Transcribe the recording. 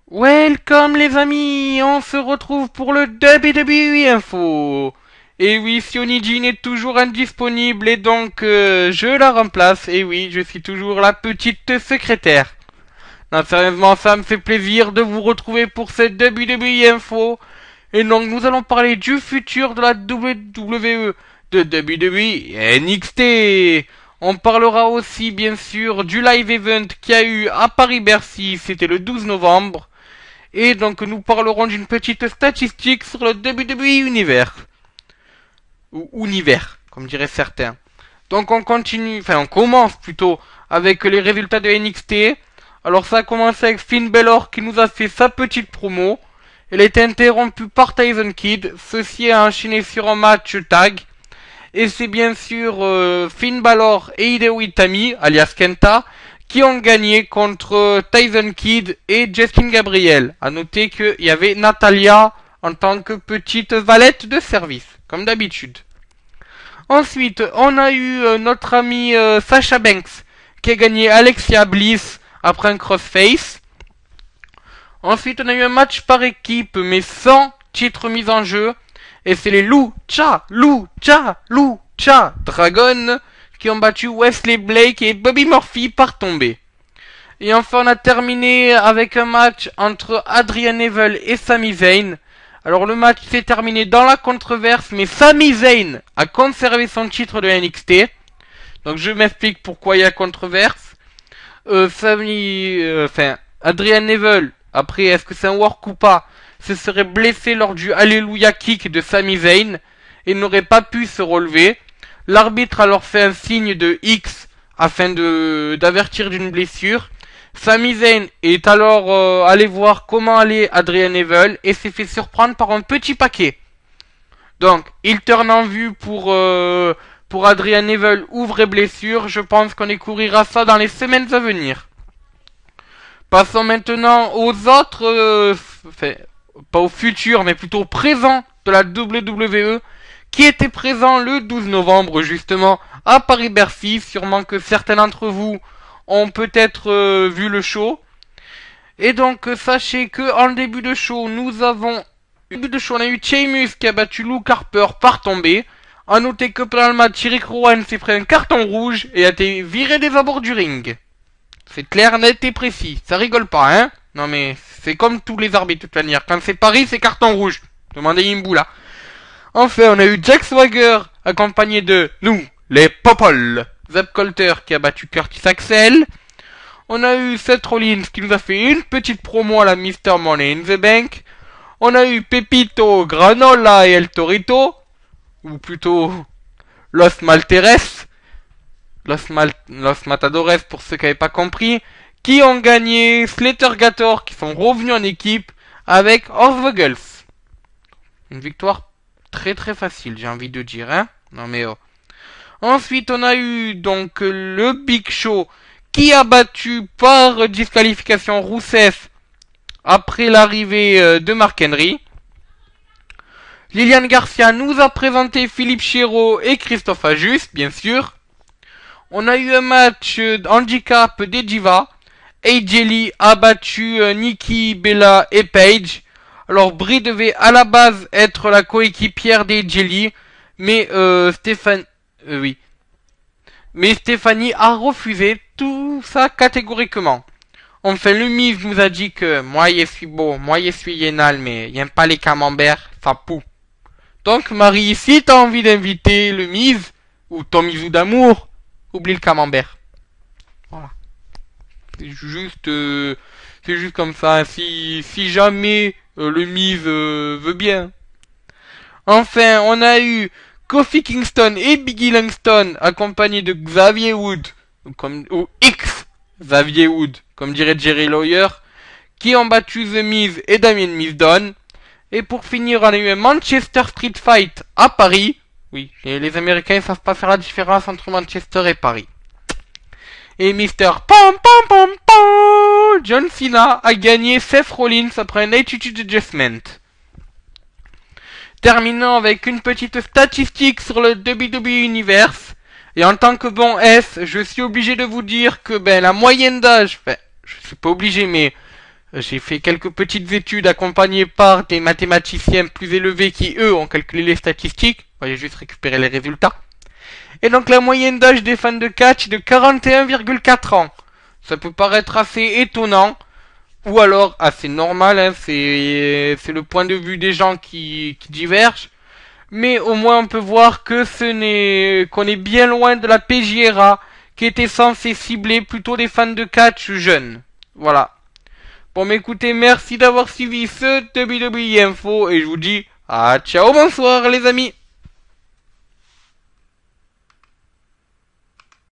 Welcome les amis, on se retrouve pour le WWE Info. Et oui, Sioniji est toujours indisponible et donc je la remplace. Et oui, je suis toujours la petite secrétaire. Non, sérieusement, ça me fait plaisir de vous retrouver pour cette WWE Info. Et donc nous allons parler du futur de la WWE, de WWE et NXT. On parlera aussi bien sûr du live event qu'il y a eu à Paris-Bercy, c'était le 12 novembre. Et donc nous parlerons d'une petite statistique sur le WWE Univers. Ou Univers, comme diraient certains. Donc on commence plutôt avec les résultats de NXT. Alors ça a commencé avec Finn Balor qui nous a fait sa petite promo. Elle a été interrompue par Tyson Kidd. Ceci a enchaîné sur un match tag. Et c'est bien sûr Finn Balor et Hideo Itami, alias Kenta, qui ont gagné contre Tyson Kidd et Justin Gabriel. À noter qu'il y avait Natalia en tant que petite valette de service, comme d'habitude. Ensuite, on a eu notre ami Sasha Banks, qui a gagné Alexia Bliss après un crossface. Ensuite, on a eu un match par équipe, mais sans titre mis en jeu. Et c'est les Lucha Dragon qui ont battu Wesley Blake et Bobby Murphy par tombée. Et enfin, on a terminé avec un match entre Adrian Neville et Sami Zayn. Alors le match s'est terminé dans la controverse, mais Sami Zayn a conservé son titre de NXT. Donc je m'explique pourquoi il y a controverse. Adrian Neville, après est-ce que c'est un work ou pas, se serait blessé lors du Alléluia Kick de Sami Zayn et n'aurait pas pu se relever. L'arbitre a alors fait un signe de X afin d'avertir d'une blessure. Sami Zayn est alors allé voir comment allait Adrian Neville et s'est fait surprendre par un petit paquet. Donc, il turn en vue pour Adrian Neville, ouvre et blessure. Je pense qu'on découvrira ça dans les semaines à venir. Passons maintenant aux autres, pas au futur, mais plutôt au présent de la WWE, qui était présent le 12 novembre, justement, à Paris-Bercy. Sûrement que certains d'entre vous ont peut-être vu le show. Et donc, sachez que en début de show, on a eu Sheamus qui a battu Luke Harper par tombée. A noter que pendant le match, Eric Rowan s'est pris un carton rouge et a été viré des abords du ring. C'est clair, net et précis. Ça rigole pas, hein? Non mais, c'est comme tous les arbitres de toute manière. Quand c'est Paris, c'est carton rouge. Demandez Imboula. Enfin, on a eu Jack Swagger, accompagné de nous, les Popol. Zeb Colter qui a battu Curtis Axel. On a eu Seth Rollins qui nous a fait une petite promo à la Mr. Money in the Bank. On a eu Pepito, Granola et El Torito. Ou plutôt, Los Malteres. Los Matadores pour ceux qui n'avaient pas compris, qui ont gagné Slater Gator, qui sont revenus en équipe avec Oswogels. Une victoire très très facile, j'ai envie de dire, hein. Non mais oh. Ensuite, on a eu donc le Big Show qui a battu par disqualification Rousseff après l'arrivée de Mark Henry. Liliane Garcia nous a présenté Philippe Chéreau et Christophe Ajus, bien sûr. On a eu un match handicap des Divas. AJ Lee a battu Nikki, Bella et Paige. Alors Brie devait à la base être la coéquipière d'AJ Lee, mais Stéphanie a refusé tout ça catégoriquement. Enfin, le Miz nous a dit que moi je suis beau, moi je suis Yenal, mais il aime pas les camemberts, ça poue. Donc Marie, si t'as envie d'inviter le Miz, ou ton Mizou d'amour, oublie le camembert. Voilà. C'est juste comme ça. Si jamais le Miz veut bien. Enfin, on a eu Kofi Kingston et Biggie Langston accompagnés de Xavier Wood, ou X Xavier Wood, comme dirait Jerry Lawyer, qui ont battu The Miz et Damien Mizdown. Et pour finir, on a eu un Manchester Street Fight à Paris. Oui, et les Américains ne savent pas faire la différence entre Manchester et Paris. Et Mr. Pom Pom Pom Pom John Cena a gagné Seth Rollins après un Attitude Adjustment. Terminant avec une petite statistique sur le WWE Universe. Et en tant que bon S, je suis obligé de vous dire que la moyenne d'âge, je suis pas obligé, mais J'ai fait quelques petites études accompagnées par des mathématiciens plus élevés qui, eux, ont calculé les statistiques. Moi, j'ai juste récupéré les résultats. Et donc la moyenne d'âge des fans de catch est de 41,4 ans. Ça peut paraître assez étonnant, ou alors assez normal, hein, c'est le point de vue des gens qui divergent. Mais au moins on peut voir que qu'on est bien loin de la PJRA, qui était censée cibler plutôt des fans de catch jeunes. Voilà. Bon, mais écoutez, merci d'avoir suivi ce WWE Info, et je vous dis à ciao, bonsoir les amis.